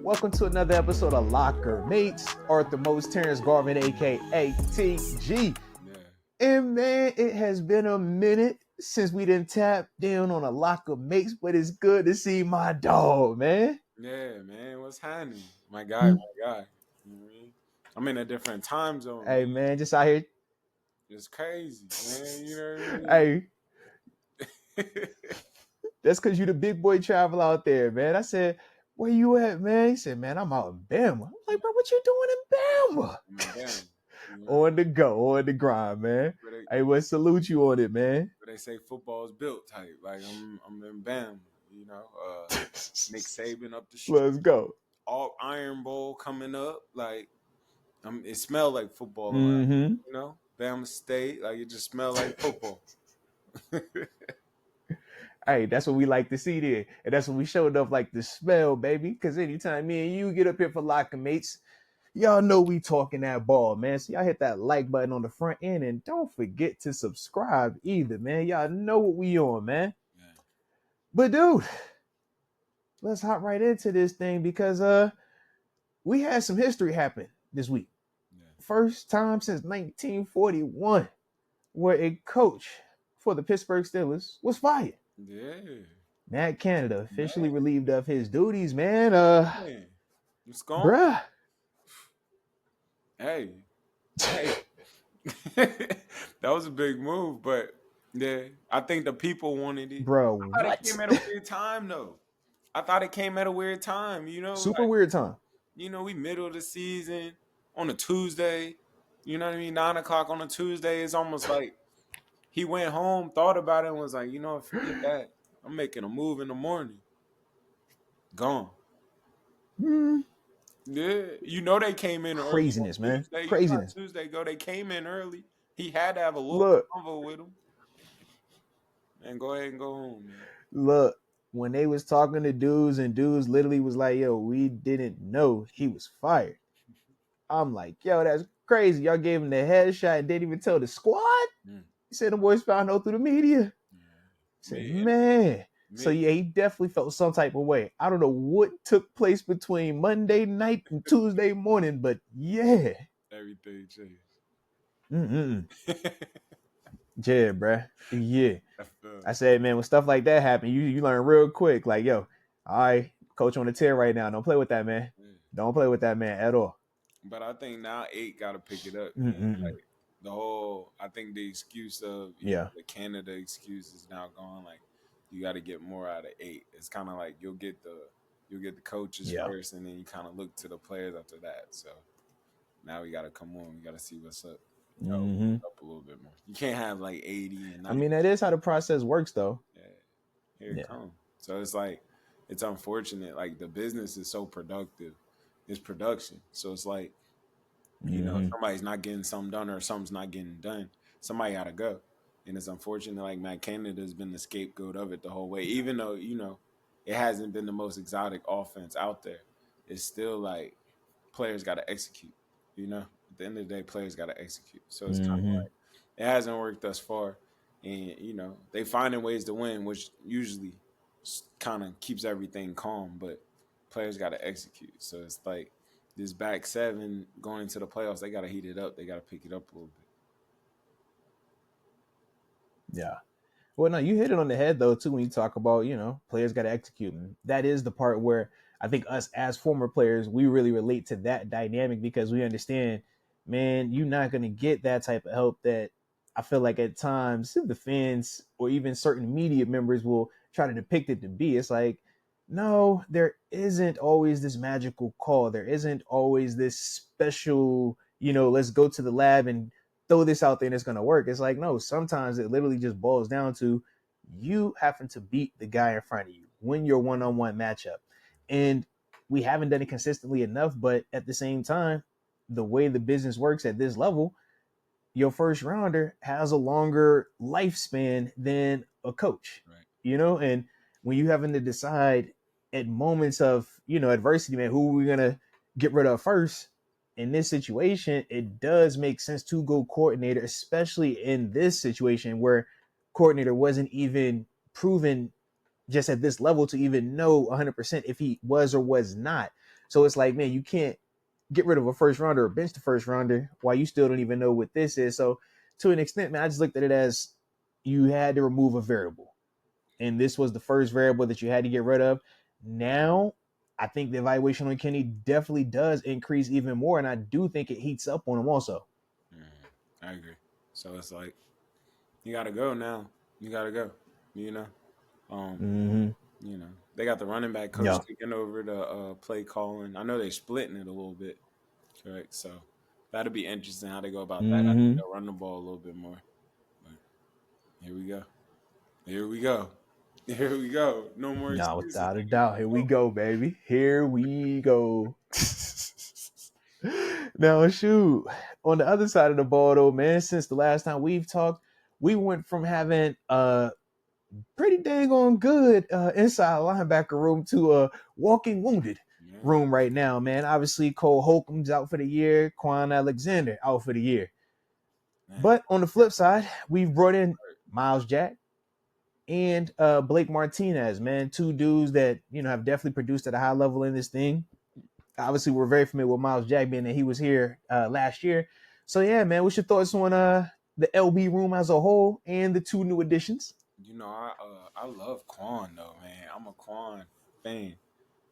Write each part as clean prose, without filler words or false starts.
Welcome to another episode of LockerMates. Arthur Moats, Terence Garvin, aka TG. Yeah. And man, it has been a minute since we didn't tap down on a LockerMates, but it's good to see my dog, man. Yeah, man. What's happening? My guy. You know what I mean? I'm in a different time zone. Hey, man, just out here. It's crazy, man. You know what I mean? Hey, that's because you the big boy travel out there, man. I said, where you at, man? He said, man, I'm out in Bama. I'm like, bro, what you doing in Bama? I'm in Bama, you know? On the go, on the grind, man. Hey, well, salute you on it, man. But they say football is built type. Like I'm in Bama, you know. Nick Saban up the street. Let's go. All Iron Bowl coming up. Like it smelled like football, Mm-hmm. you know. Bama State, like it just smelled like football. Hey, that's what we like to see there. And that's what we showed up like the smell, baby. Because anytime me and you get up here for LockerMates, y'all know we talking that ball, man. So y'all hit that like button on the front end and don't forget to subscribe either, man. Y'all know what we on, man. Yeah. But dude, let's hop right into this thing because we had some history happen this week. Yeah. First time since 1941 where a coach for the Pittsburgh Steelers was fired. Yeah. Matt Canada officially relieved of his duties, man. What's going Bruh. Hey. That was a big move, but yeah, I think the people wanted it. Bro, I thought what? it came at a weird time, though. I thought it came at a weird time, you know? Super weird time. You know, we middle of the season on a Tuesday. You know what I mean? 9 o'clock on a Tuesday. It's almost like he went home, thought about it, and was like, you know, forget that. I'm making a move in the morning. Gone. Yeah, you know they came in early. Craziness, man. Tuesday. Craziness. Tuesday go. They came in early. He had to have a little convo with him. And go ahead and go home, man. Look, when they was talking to dudes and dudes literally was like, yo, we didn't know he was fired. I'm like, yo, that's crazy. Y'all gave him the headshot and didn't even tell the squad. He said the boys found out through the media. He said, man. So yeah, he definitely felt some type of way. I don't know what took place between Monday night and Tuesday morning, but yeah. Everything changed. Yeah, bruh. Yeah. I said, man, when stuff like that happen, you learn real quick. Like, yo, all right, coach on the tear right now. Don't play with that, man. Don't play with that man at all. But I think now 8 got to pick it up. Like the whole, I think the excuse of the Canada excuse is now gone. Like you got to get more out of 8. It's kind of like you'll get the coaches first, and then you kind of look to the players after that. So now we got to come on. We got to see what's up. Up a little bit more. You can't have like 80 and 90. I mean, that is how the process works, though. Yeah, here it comes. So it's like it's unfortunate. Like the business is so productive. It's production. So it's like, you know, somebody's not getting something done or something's not getting done. Somebody got to go. And it's unfortunate, like Matt Canada has been the scapegoat of it the whole way. Even though, you know, it hasn't been the most exotic offense out there. It's still like players got to execute, you know. At the end of the day, players got to execute. So it's kind of like it hasn't worked thus far. And, you know, they finding ways to win, which usually kind of keeps everything calm. But players got to execute. So it's like this back 7 going into the playoffs, they got to heat it up. They got to pick it up a little bit. Yeah. Well, no, you hit it on the head, though, too, when you talk about, you know, players got to execute. And that is the part where I think us as former players, we really relate to that dynamic because we understand, man, you're not going to get that type of help that I feel like at times the fans or even certain media members will try to depict it to be. It's like, no, there isn't always this magical call. There isn't always this special, you know, let's go to the lab and throw this out there and it's going to work. It's like, no, sometimes it literally just boils down to you having to beat the guy in front of you, win your one-on-one matchup. And we haven't done it consistently enough, but at the same time, the way the business works at this level, your first rounder has a longer lifespan than a coach, you know? And when you having to decide at moments of, you know, adversity, man, who are we going to get rid of first? In this situation, it does make sense to go coordinator, especially in this situation where coordinator wasn't even proven just at this level to even know 100% if he was or was not. So it's like, man, you can't get rid of a first rounder or bench the first rounder while you still don't even know what this is. So to an extent, man, I just looked at it as you had to remove a variable. And this was the first variable that you had to get rid of. Now, I think the evaluation on Kenny definitely does increase even more. And I do think it heats up on him also. I agree. So it's like, you got to go now. You got to go, you know? You know, they got the running back coach taking over the play calling. I know they're splitting it a little bit, correct? So that'll be interesting how they go about that. I think they'll run the ball a little bit more. But here we go. Here we go. Here we go. No more excuses. No, without a doubt. Here we go, baby. Here we go. Now, shoot. On the other side of the ball, though, man, since the last time we've talked, we went from having pretty dang on good inside linebacker room to a walking wounded room right now, man. Obviously, Cole Holcomb's out for the year. Quan Alexander out for the year. Man. But on the flip side, we've brought in Miles Jack and Blake Martinez, man. Two dudes that, you know, have definitely produced at a high level in this thing. Obviously, we're very familiar with Miles Jack being that he was here last year. So, yeah, man, what's your thoughts on the LB room as a whole and the two new additions? You know, I love Quan, though, man. I'm a Quan fan.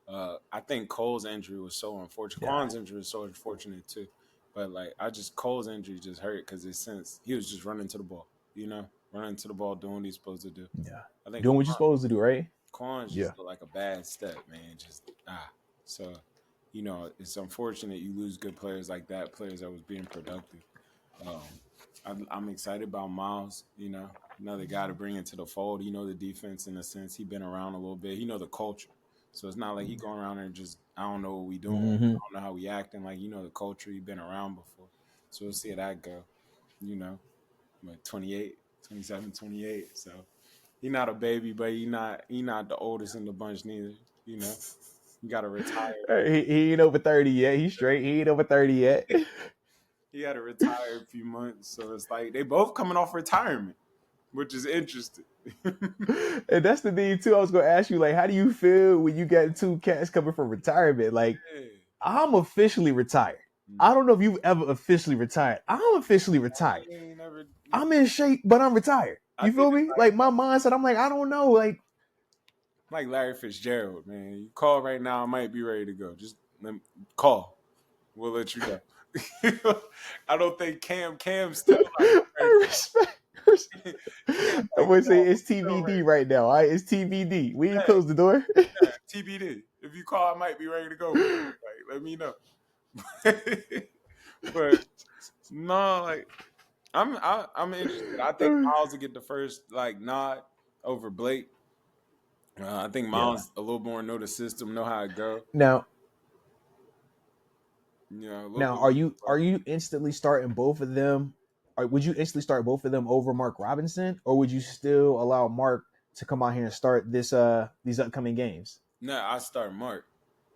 I think Cole's injury was so unfortunate. Yeah. Quan's injury was so unfortunate, too. But, like, Cole's injury just hurt because since he was just running to the ball, you know? Running to the ball, doing what he's supposed to do. Yeah. I think doing what you're supposed to do, right? Quan's just like a bad step, man. So, you know, it's unfortunate you lose good players like that, players that was being productive. I'm excited about Miles, you know, another guy to bring into the fold. You know, the defense in a sense. He's been around a little bit. He know the culture. So it's not like he going around there and just, I don't know what we doing. I don't know how we acting. Like, you know, the culture. He been around before. So we'll see how that go, you know. But 28, 27, 28. So he not a baby, but he not the oldest in the bunch neither, you know. You got to retire. He ain't over 30 yet. He's straight. He ain't over 30 yet. He had to retire a few months. So it's like they both coming off retirement, which is interesting. And that's the thing, too. I was going to ask you, like, how do you feel when you got two cats coming from retirement? Like, I'm officially retired. I don't know if you've ever officially retired. I'm officially retired. I'm in shape, but I'm retired. You feel me? Like, my mindset, I'm like, I don't know. Like Larry Fitzgerald, man. You call right now, I might be ready to go. Just call. We'll let you know. I don't think Cam still. I respect. I'm gonna say it's TBD right now. All right, it's TBD. We ain't close the door. TBD. If you call, I might be ready to go. Like, let me know. But no, like I'm interested. I think Miles will get the first nod over Blake. I think Miles a little more know the system, know how it go. Now, are you instantly starting both of them? Or would you instantly start both of them over Mark Robinson, or would you still allow Mark to come out here and start these upcoming games? No, I start Mark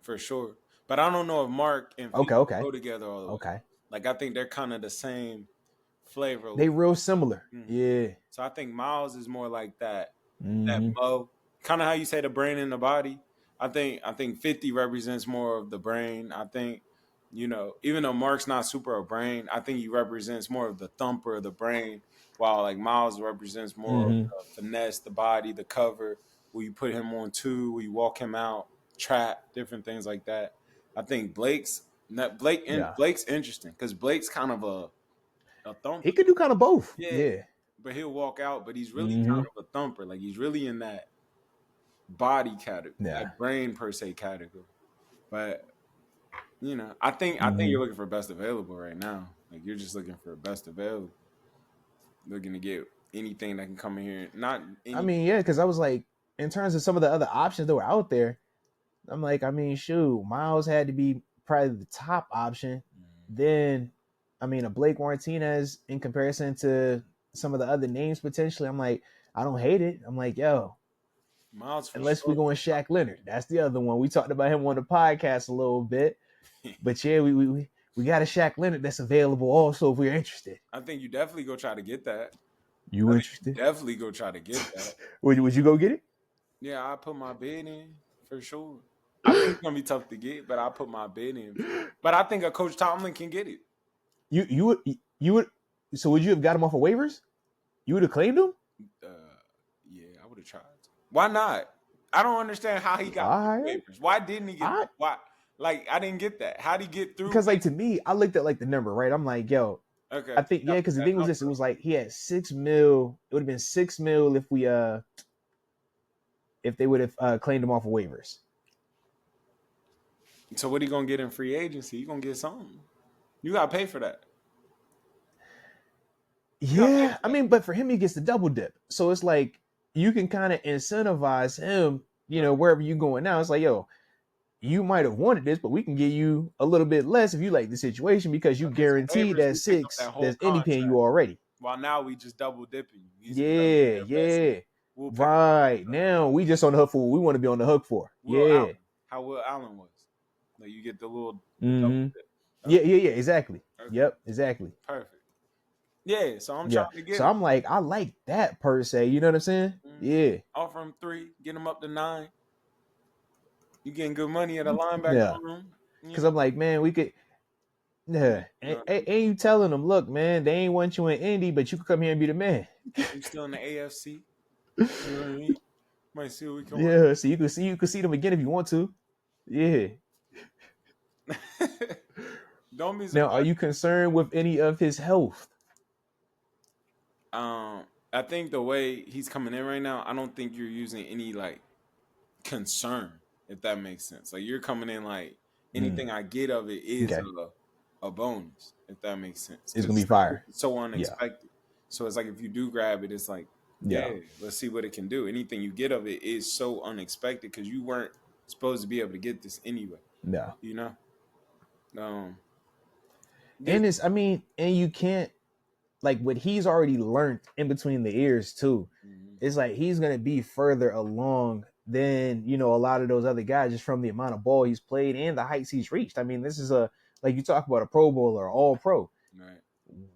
for sure, but I don't know if Mark and Pete go together all the way. Okay, like I think they're kind of the same flavor. They real similar. Yeah. So I think Miles is more like that Mo, kind of how you say the brain and the body. I think 50 represents more of the brain. I think, you know, even though Mark's not super a brain, I think he represents more of the thumper of the brain, while like Miles represents more of the finesse, the body, the cover, where you put him on two, where you walk him out, trap, different things like that. I think Blake's interesting because Blake's kind of a thumper. He could do kind of both. Yeah. But he'll walk out, but he's really kind of a thumper. Like he's really in that body category, that brain per se category. But you know, I think you're looking for best available right now. Like you're just looking for best available, looking to get anything that can come in here. I mean, yeah, because I was like, in terms of some of the other options that were out there, I'm like, I mean, shoot, Miles had to be probably the top option. Then, I mean, a Blake Martinez in comparison to some of the other names potentially. I'm like, I don't hate it. I'm like, yo, Miles unless we go in Shaq Leonard. That's the other one. We talked about him on the podcast a little bit. But yeah, we got a Shaq Leonard that's available also if we're interested. I think you definitely go try to get that. You interested? Definitely go try to get that. Would you go get it? Yeah, I put my bid in for sure. I think it's gonna be tough to get, but I'll put my bid in. But I think a Coach Tomlin can get it. You would. So would you have got him off of waivers? You would have claimed him? Yeah, I would have tried. Why not? I don't understand how he got waivers. Why didn't he get? Why? Like, I didn't get that. How did he get through? Because, like, to me, I looked at like the number, right? I'm like, yo, okay. I think because the thing was this. It was like he had $6 million. It would have been $6 million if they would have claimed him off of waivers. So what are you gonna get in free agency? You gonna get something. You gotta pay for that. Yeah, I mean, but for him, he gets the double dip. So it's like you can kind of incentivize him, wherever you're going now. It's like, yo, you might have wanted this, but we can give you a little bit less if you like the situation because you guaranteed that $6 that's Indy paying you already. While now we just double dipping you. Yeah. Right. Now we just on the hook for what we want to be on the hook for. Allen. How Will Allen was. Like, you get the little double dip. Yeah, exactly. Okay. Yep, exactly. Perfect. Yeah, so I'm trying to get So I'm like, I like that per se. You know what I'm saying? Mm-hmm. Yeah. Offer him 3, get him up to 9. You getting good money at a linebacker room. Because I'm like, man, we could. Yeah. Ain't you telling them, look, man, they ain't want you in Indy, but you could come here and be the man. You still in the AFC. You know what I mean? Might see what we can work. So you can see them again if you want to. Yeah. Don't be surprised. Now, are you concerned with any of his health? I think the way he's coming in right now, I don't think you're using any like concern, if that makes sense. Like, you're coming in like anything I get of it is a bonus, if that makes sense. It's gonna be fire. It's so unexpected. Yeah. So it's like if you do grab it, it's like, let's see what it can do. Anything you get of it is so unexpected because you weren't supposed to be able to get this anyway. No. You know? And and you can't, like, what he's already learned in between the ears too. Mm-hmm. It's like he's gonna be further along than a lot of those other guys just from the amount of ball he's played and the heights he's reached. I mean, this is like you talk about a Pro Bowler, all pro. Right.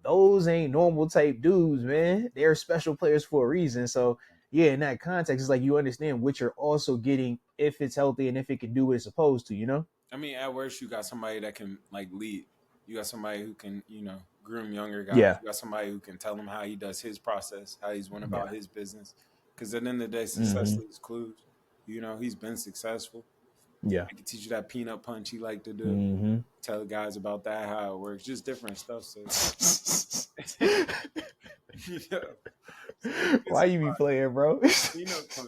Those ain't normal type dudes, man. They're special players for a reason. So yeah, in that context, it's like you understand what you're also getting if it's healthy and if it can do what it's supposed to. I mean, at worst, you got somebody that can like lead. You got somebody who can, groom younger guys. Yeah. You got somebody who can tell him how he does his process, how he's went about his business. Because at the end of the day, success leaves clues. He's been successful. Yeah. I can teach you that peanut punch he like to do. Mm-hmm. Tell guys about that, how it works. Just different stuff. So. Why you be playing, bro?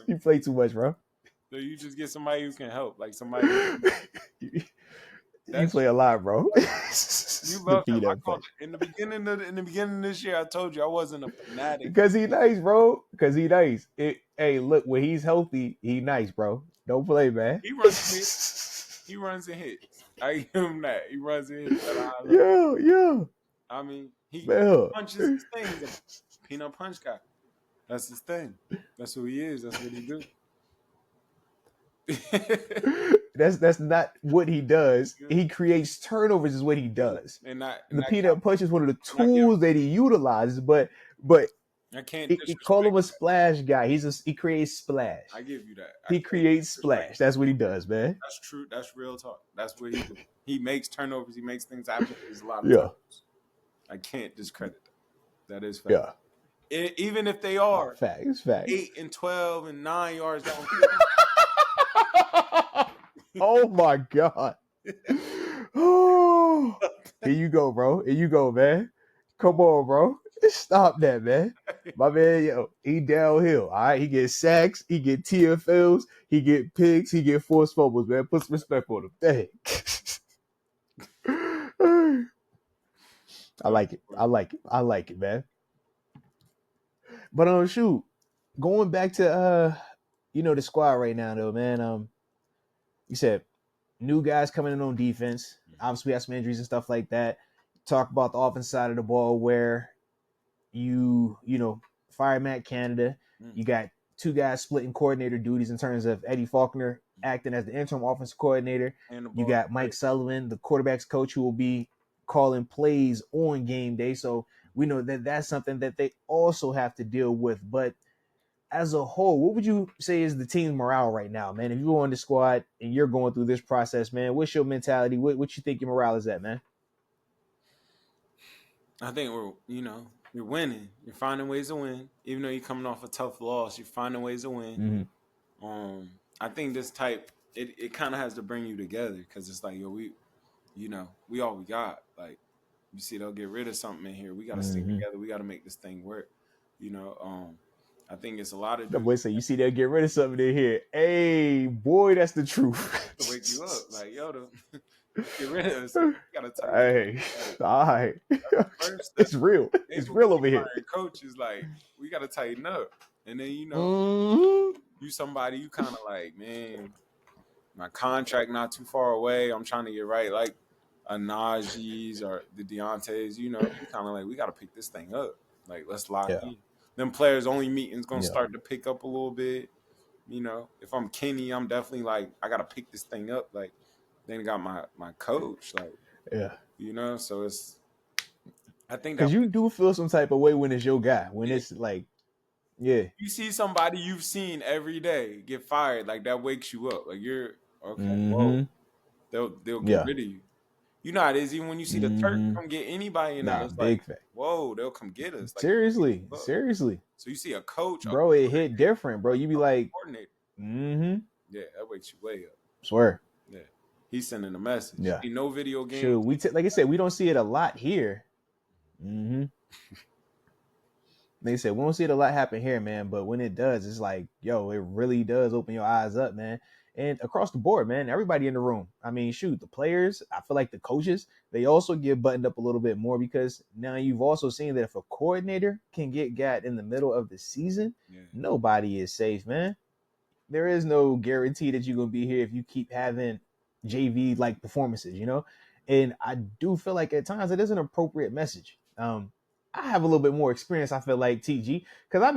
You play too much, bro. So you just get somebody who can help. Like somebody you play a lot, bro. You love him. In the beginning of this year, I told you I wasn't a fanatic. Because he nice, bro. Because he nice. Hey, look, when he's healthy, he nice, bro. Don't play, man. He runs and hits. I give him that. He runs and hits. Yeah. I mean, he punches his thing. The peanut punch guy. That's his thing. That's who he is. That's what he do. That's not what he does. He creates turnovers is what he does. And the peanut punch is one of the tools that he utilizes, but I can't call him a splash guy. He creates splash. I give you that. He creates splash. That's what he does, man. That's true. That's real talk. That's what he does. He makes turnovers. He makes things happen. There's a lot of turnovers. I can't discredit that. That is fact. Yeah. Even if they are facts. 8 and 12 and 9 yards down. Oh my God. Oh, here you go, bro. Here you go, man. Come on, bro. Stop that, man. My man, he downhill. All right. He gets sacks, he get TFLs, he get picks, he get forced fumbles, man. Put some respect on him. Dang. I like it, man. But shoot. Going back to the squad right now though, man. You said new guys coming in on defense. Obviously, we have some injuries and stuff like that. Talk about the offense side of the ball where you fire Matt Canada. You got 2 guys splitting coordinator duties in terms of Eddie Faulkner acting as the interim offensive coordinator. You got Mike Sullivan, the quarterback's coach, who will be calling plays on game day. So we know that that's something that they also have to deal with. But as a whole, what would you say is the team's morale right now, man? If you're on the squad and you're going through this process, man, what's your mentality? What you think your morale is at, man? I think you're winning. You're finding ways to win, even though you're coming off a tough loss. You're finding ways to win. I think this type it kind of has to bring you together because it's like we all we got. Like you see, they'll get rid of something in here. We got to stick together. We got to make this thing work. I think it's a lot of The dudes boy say, you see, they'll get rid of something in here. Hey, boy, that's the truth. to wake you up. Like get rid of us. You got to tell you. Hey, all right. First, It's real. It's real over here. Coach is like, we got to tighten up. And then, you somebody, you kind of like, man, my contract not too far away. I'm trying to get right. Like a Najee's or the Deontay's, you kind of like, we got to pick this thing up. Like, let's lock in. Them players only meetings going to start to pick up a little bit. If I'm Kenny, I'm definitely like, I got to pick this thing up. Like, then got my coach. Like, so it's, I think because you do feel some type of way when it's your guy. When it's like, you see somebody you've seen every day get fired, like that wakes you up. Like you're okay. Whoa, they'll get rid of you. You know how it is. Even when you see the Turk come get anybody in there, it's like, whoa, they'll come get us. Like, seriously. So you see a coach, bro, it hit different, bro. You be like, yeah, that wakes you way up. Swear. Yeah, he's sending a message. Yeah, ain't no video game. Sure, like I said, we don't see it a lot here. They said we don't see it a lot happen here, man. But when it does, it's like, yo, it really does open your eyes up, man. And across the board, man, everybody in the room. I mean, shoot, the players, I feel like the coaches, they also get buttoned up a little bit more because now you've also seen that if a coordinator can get got in the middle of the season, nobody is safe, man. There is no guarantee that you're going to be here if you keep having JV-like performances, And I do feel like at times it is an appropriate message. I have a little bit more experience, I feel like, TG, because I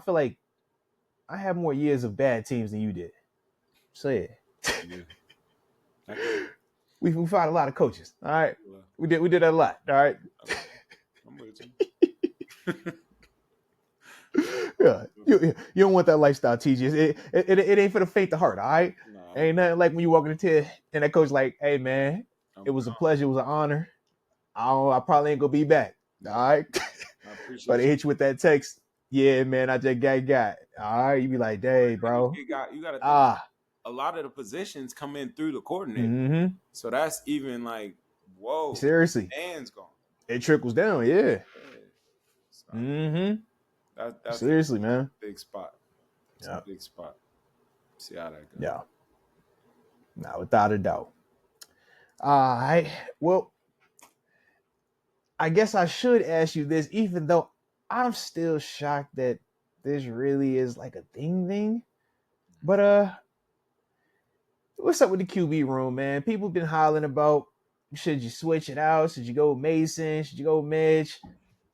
feel like I have more years of bad teams than you did. So, we fought a lot of coaches, all right? We did that a lot, all right? I'm with you. You don't want that lifestyle, TG. It ain't for the faint of heart, all right? No. Ain't nothing like when you walk into and that coach like, hey, man, it was a pleasure. It was an honor. I probably ain't going to be back, all right? But they hit you with that text. Yeah, man, I just got. All right, you be like, dang, bro. You got to think a lot of the positions come in through the coordinator. So that's even like, whoa. Seriously. Hands gone. It trickles down, yeah. So, that's seriously, man. Big spot. It's a big spot. See how that goes. Yeah. Now, without a doubt. All right. Well, I guess I should ask you this, even though I'm still shocked that this really is like a thing. But what's up with the QB room, man? People been hollering about, should you switch it out? Should you go Mason? Should you go Mitch?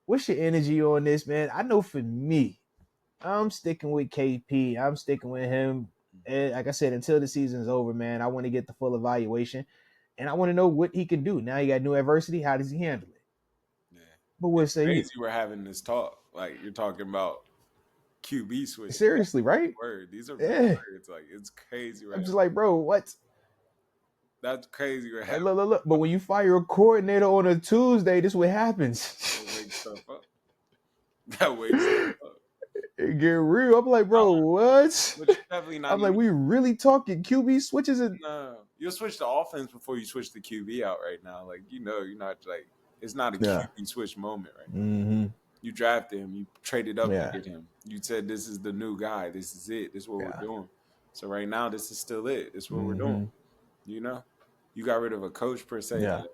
What's your energy on this, man? I know for me, I'm sticking with KP. I'm sticking with him. And like I said, until the season's over, man, I want to get the full evaluation. And I want to know what he can do. Now you got new adversity. How does he handle it? Yeah. But what say you? We're having this talk. Like you're talking about QB switch. Seriously, right? Word. These are words. Like it's crazy. I'm just like, bro, what? That's crazy. Hey, look. But when you fire a coordinator on a Tuesday, this is what happens. That wakes stuff up. That wakes stuff up. It get real. I'm like, bro, what? Definitely not. I'm like, we really talking QB switches? No, you'll switch the offense before you switch the QB out right now. Like you're not like it's not a QB switch moment right now. You drafted him, you traded up to get him. You said this is the new guy. This is it. This is what we're doing. So right now, this is still it. This is what we're doing. You got rid of a coach per se. To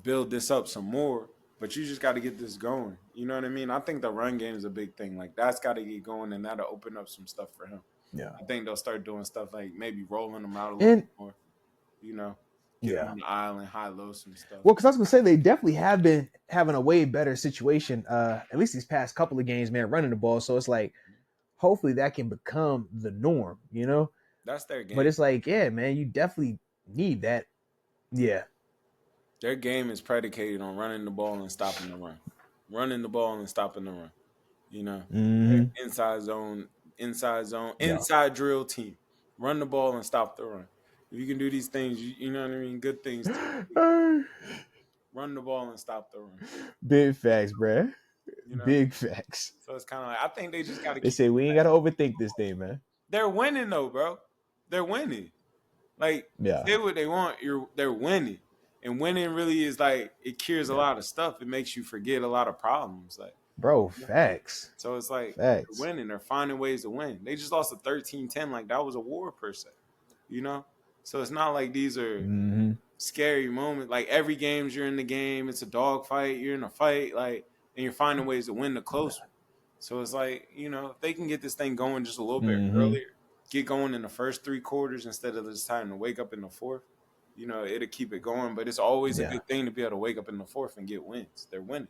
build this up some more. But you just got to get this going. You know what I mean? I think the run game is a big thing. Like, that's got to get going, and that'll open up some stuff for him. Yeah. I think they'll start doing stuff like maybe rolling them out a little bit more. Get on the island, high-low some stuff. Well, because I was going to say, they definitely have been having a way better situation, at least these past couple of games, man, running the ball. So it's like, hopefully that can become the norm, That's their game. But it's like, yeah, man, you definitely need that. Yeah. Their game is predicated on running the ball and stopping the run. Running the ball and stopping the run. You know, Mm-hmm. inside zone, Yeah. inside drill team. Run the ball and stop the run. If you can do these things, you know what I mean. Good things. Run the ball and stop the run. Big facts, bruh. You know. Big facts. So it's kind of like I think they just got to They keep. say we ain't got to overthink this thing, man. They're winning though, bro. They're winning. Like Yeah. say what they want. They're winning, and winning really is like it cures a Yeah. lot of stuff. It makes you forget a lot of problems. Like, bro, facts. so it's like they're Facts. winning. They're finding ways to win. They just lost a 13-10. Like that was a war per se. You know. So it's not like these are scary moments. Like every games you're in the game, it's a dog fight. You're in a fight. Like and you're finding ways to win the close one. So it's like, you know, if they can get this thing going just a little bit earlier, get going in the first 3 quarters instead of just time to wake up in the fourth, you know, it'll keep it going. But it's always a good thing to be able to wake up in the fourth and get wins. They're winning.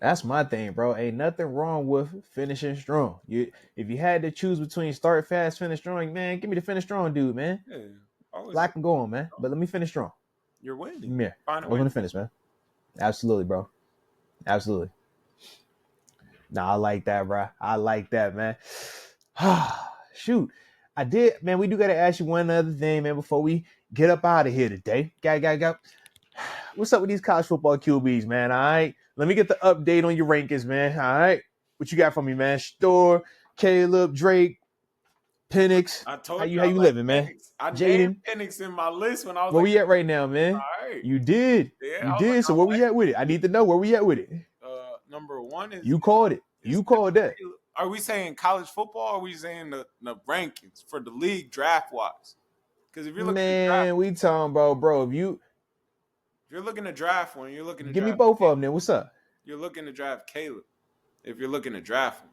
That's my thing, bro. Ain't nothing wrong with finishing strong. If you had to choose between start fast, finish strong, man, give me the finish strong dude, man. Yeah. Black and going, man. But let me finish strong. You're winning. Yeah. I was going to finish, man. Absolutely, bro. Absolutely. Nah, I like that, bro. I like that, man. Shoot. I did, man. We do got to ask you one other thing, man, before we get up out of here today. Got. What's up with these college football QBs, man? All right. Let me get the update on your rankings, man. All right. What you got for me, man? Store, Caleb, Drake, Penix. I told how you you living, man? I Jaden. named Penix in my list when I was where we at right now, man? All right. You did. Yeah, you did. So where we at with it? I need to know where we at with it. Number 1 is you called it. You called that. Are we saying college football or are we saying the rankings for the league draft wise? Because if you're looking at draft, we talking about, bro, if you're looking to draft one, you're looking to give draft me both of them then. What's up? You're looking to draft Caleb. If you're looking to draft him.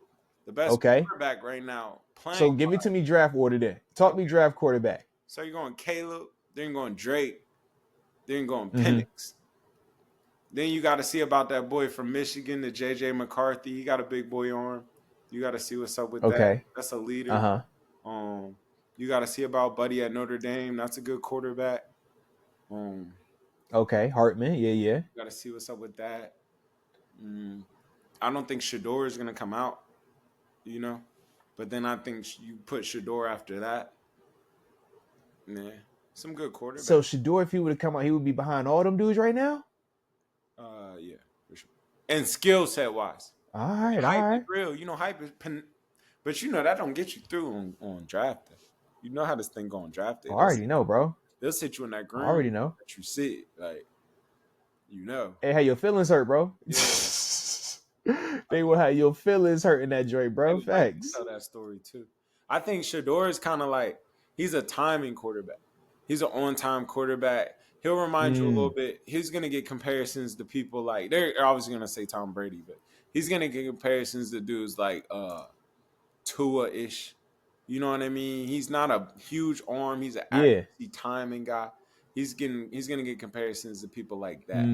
The best quarterback right now playing. So give it to me draft order then. Talk me draft quarterback. So you're going Caleb, then you're going Drake, then you're going Penix. Then you got to see about that boy from Michigan, the JJ McCarthy. He got a big boy arm. You got to see what's up with that. That's a leader. You got to see about Buddy at Notre Dame. That's a good quarterback. Hartman. Yeah. You got to see what's up with that. I don't think Shador is going to come out, you know. But then I think you put Shador after that. Yeah, some good quarterbacks. So Shador, if he would have come out, he would be behind all them dudes right now? Yeah, for sure. And skill set wise. All right. Hype is real. You know, hype is but you know that don't get you through on draft day. You know how this thing going draft day. I already know, bro. They'll sit you in that green. I already know. That you sit, like, you know. Hey, how your feelings hurt, bro? Yeah. They will have your feelings hurt in that joint, bro. Facts. Tell that story too. I think Shador is kind of like he's a timing quarterback. He's an on-time quarterback. He'll remind you a little bit. He's gonna get comparisons to people like they're obviously gonna say Tom Brady, but he's gonna get comparisons to dudes like Tua-ish. You know what I mean? He's not a huge arm. He's an accuracy timing guy. He's gonna get comparisons to people like that,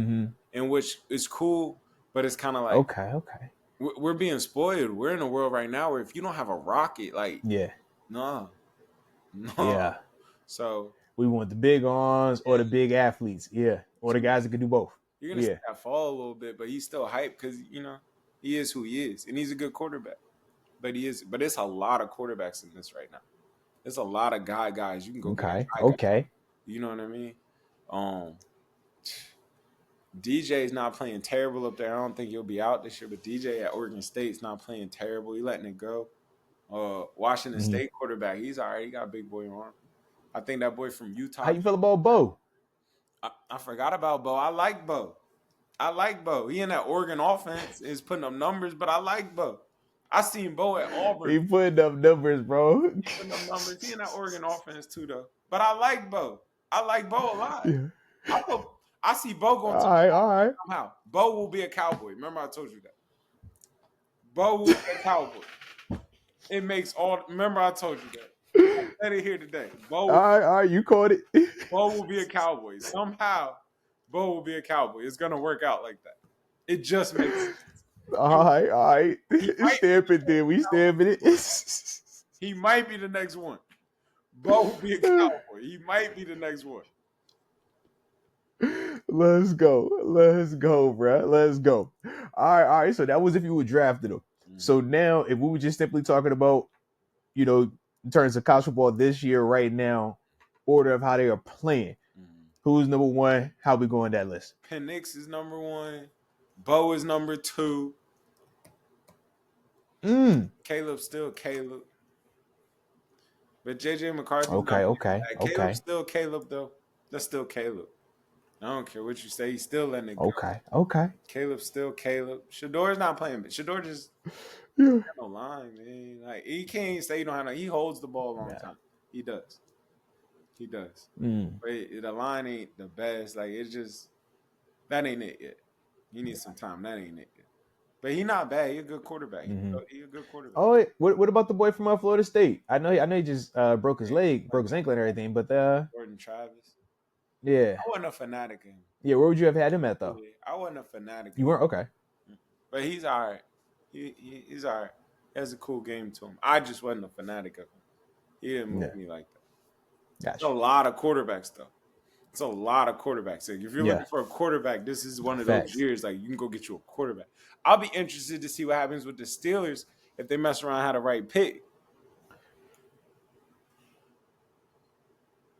and which is cool. But it's kind of like okay. We're being spoiled. We're in a world right now where if you don't have a rocket, like no. Yeah. So we want the big arms or the big athletes, or the guys that can do both. You're gonna see that fall a little bit, but he's still hyped because you know he is who he is, and he's a good quarterback. But it's a lot of quarterbacks in this right now. There's a lot of guys. You can go. Okay. You know what I mean? DJ's not playing terrible up there. I don't think he'll be out this year, but DJ at Oregon State's not playing terrible. He's letting it go. Washington State quarterback, he's all right. He got a big boy arm. I think that boy from Utah. How you feel about Bo? I forgot about Bo. I like Bo. He in that Oregon offense is putting up numbers, but I like Bo. I seen Bo at Auburn. He putting up numbers, bro. Putting up numbers. He in that Oregon offense too, though. But I like Bo. I like Bo a lot. Yeah. I see Bo going to all right. somehow. Bo will be a Cowboy. Remember I told you that. Bo will be a Cowboy. It makes all. Remember I told you that. I said it here today. Bo. All right. You caught it. Bo will be a Cowboy. Somehow, Bo will be a Cowboy. It's gonna work out like that. It just makes sense. All right. Stamp it then. We stamping it. He might be the next one. Bo will be a Cowboy. He might be the next one. Let's go, bro. Let's go. All right. So that was if you would drafted him. So now, if we were just simply talking about, in terms of college football this year, right now, order of how they are playing, who's number one? How we going that list? Penix is number one. Bo is number two. Caleb's still Caleb. But JJ McCarthy's not playing bad. Caleb's still Caleb, though. That's still Caleb. I don't care what you say. He's still letting it go. Okay. Caleb's still Caleb. Shador's not playing, but Shador just got no line, man. Like, he can't say he don't have no. He holds the ball a long time. He does. But the line ain't the best. Like, it's just that ain't it yet. He needs some time. That ain't it yet. But he's not bad. He's a good quarterback. He's a good quarterback. Oh, wait. What about the boy from Florida State? I know he just broke his leg, broke his ankle and everything. But Jordan Travis. Yeah. I wasn't a fanatic of him. Yeah, where would you have had him at though? I wasn't a fanatic. You weren't? Okay. But he's all right. He's all right. He has a cool game to him. I just wasn't a fanatic of him. He didn't move me like that. Gotcha. It's a lot of quarterbacks, though. It's a lot of quarterbacks. Like, if you're looking for a quarterback, this is one of those years. Like, you can go get you a quarterback. I'll be interested to see what happens with the Steelers if they mess around and had a right pick.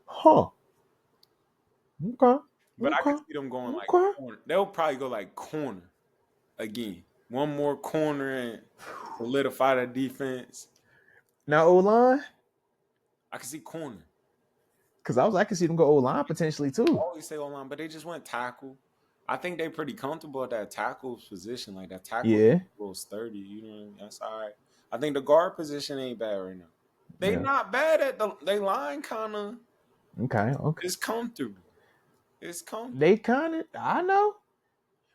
Huh. Okay. But I can see them going like corner. They'll probably go like corner again. One more corner and solidify the defense. Now O-line? I can see corner. Because I can see them go O-line potentially too. I always say O-line, but they just went tackle. I think they're pretty comfortable at that tackle position. Like, that tackle is a little sturdy. You know what I mean? That's all right. I think the guard position ain't bad right now. They not bad at they line kind of. Okay. It's comfortable. They kind of, I know.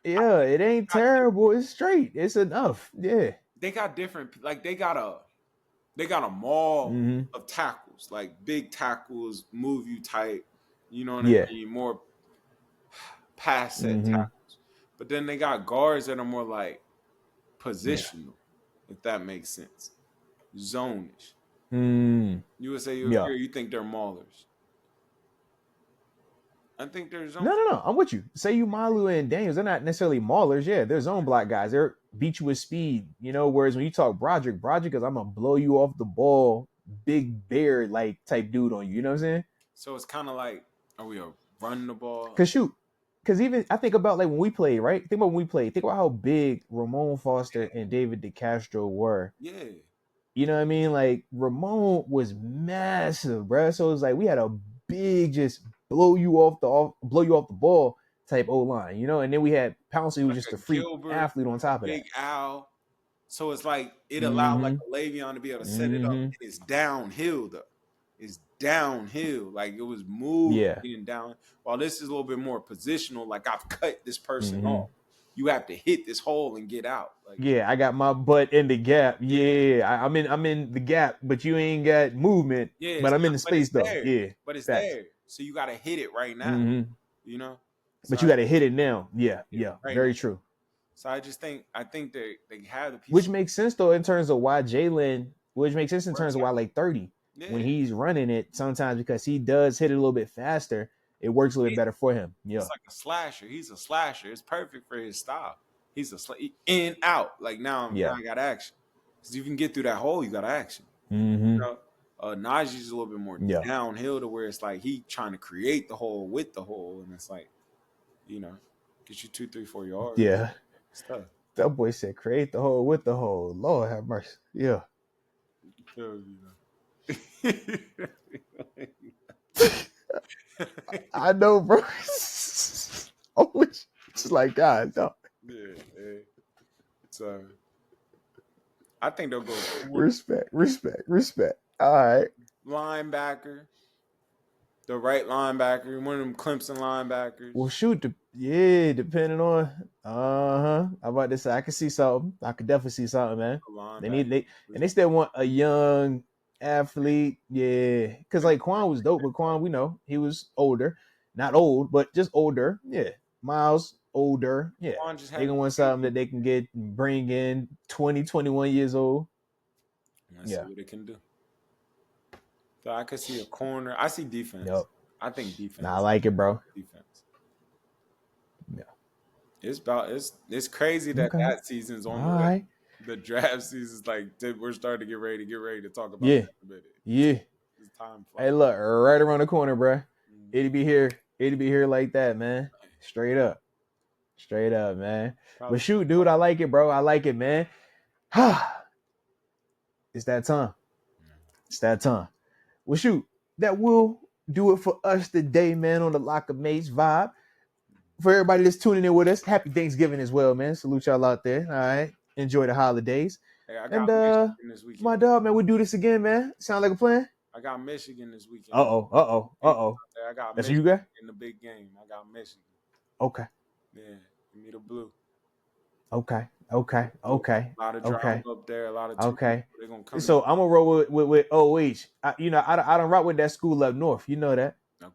Yeah, it ain't terrible. It's straight. It's enough. Yeah. They got different, like, they got a mall of tackles, like big tackles, move you tight. You know what I mean? More pass set tackles. But then they got guards that are more like positional, if that makes sense. Zone-ish. You would say you think they're maulers. I think they're zone. No. I'm with you. Say you Malu and Daniels, they're not necessarily maulers. Yeah, they're zone block guys. They're beat you with speed. Whereas when you talk Broderick is I'm gonna blow you off the ball, big bear like type dude on you. You know what I'm saying? So it's kind of like, are we running the ball? Because even I think about like when we played, right? Think about when we played. Think about how big Ramon Foster and David DeCastro were. Yeah. You know what I mean? Like, Ramon was massive, bro. So it was like we had a big, just blow you off the ball type O-line, and then we had Pouncey, who was just a freak Gilbert, athlete on top of that. Big Al. So it's like it allowed like a Le'Veon to be able to set it up. And it's downhill though. It's downhill. Like, it was moving down. While this is a little bit more positional, like, I've cut this person off. You have to hit this hole and get out. Like, I got my butt in the gap. I'm in the gap, but you ain't got movement. Yeah, but I'm in the space though. Yeah, but it's there, so you got to hit it right now. But you got to hit it now. Yeah, right very now. True. So I think they have the pieces. Which makes sense though in terms of why Jalen. Which makes sense in terms of why like 30 when he's running it sometimes, because he does hit it a little bit faster. It works a little bit better for him. Yeah, it's like a slasher. He's a slasher. It's perfect for his style. He's in out. Like, now I got action. Because if you can get through that hole, you got action. Najee's a little bit more downhill to where it's like he trying to create the hole with the hole, and it's like, get you 2, 3, 4 yards. Yeah, it's tough. That boy said, "Create the hole with the hole." Lord have mercy. Yeah. I know, bro. Always just like God. No. Yeah. So I think they'll go respect. All right. Linebacker. The right linebacker, one of them Clemson linebackers. Well, shoot, depending on, I'm about to say, I can see something. I could definitely see something, man. They still want a young athlete, because like Quan was dope, but Quan, we know he was older, not old, but just older, Miles older, They gonna want something that they can bring in 20, 21 years old. Let's see what they can do. So I could see a corner. I see defense. Yep. I think defense. I like it, bro. Defense. It's crazy that Okay. that season's All on the way. right. The draft season's like we're starting to get ready to talk about Yeah. that in a minute. Yeah. It's time Hey, flying. look, right around the corner, bro. Mm. It'll be here. It'll be here like that, man. Straight up. Straight up, man. But Probably. shoot, dude, I like it, bro. I like it, man. It's that time. It's that time. Well, shoot, that will do it for us today, man, on the LockerMates vibe. For everybody that's tuning in with us, happy Thanksgiving as well, man. Salute y'all out there. All right. Enjoy the holidays. Hey, I And got Michigan this my weekend. dog, man, we'll do this again, man. Sound like a plan? I got Michigan this weekend. Uh-oh. I got That's what you Michigan got? in the big game. I got Michigan. Okay. Yeah, give me the blue. Okay. A lot of drama up there. A lot of turnover. Okay. They're gonna come. So I'm gonna roll with OH. I don't rock with that school up north. You know that. Okay.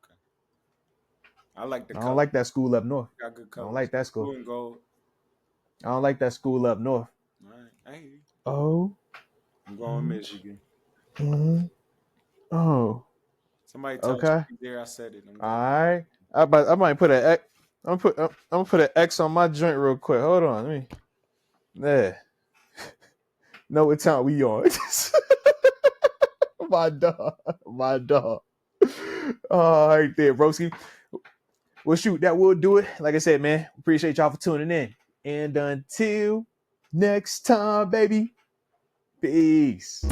I like the I don't color. like that school up north. Got good I don't colors. like that Blue school. and gold. I don't like that school up north. All right. Hey, Oh. I'm going Michigan. Mm-hmm. Oh. Somebody touched Okay. me there. I said it. I'm All going. right. I might put an X. I'm gonna put an X on my joint real quick. Hold on. Let me. Yeah. Know what time we on? My dog. My dog. All right there, broski. Well, shoot, that will do it. Like I said, man, appreciate y'all for tuning in. And until next time, baby, peace.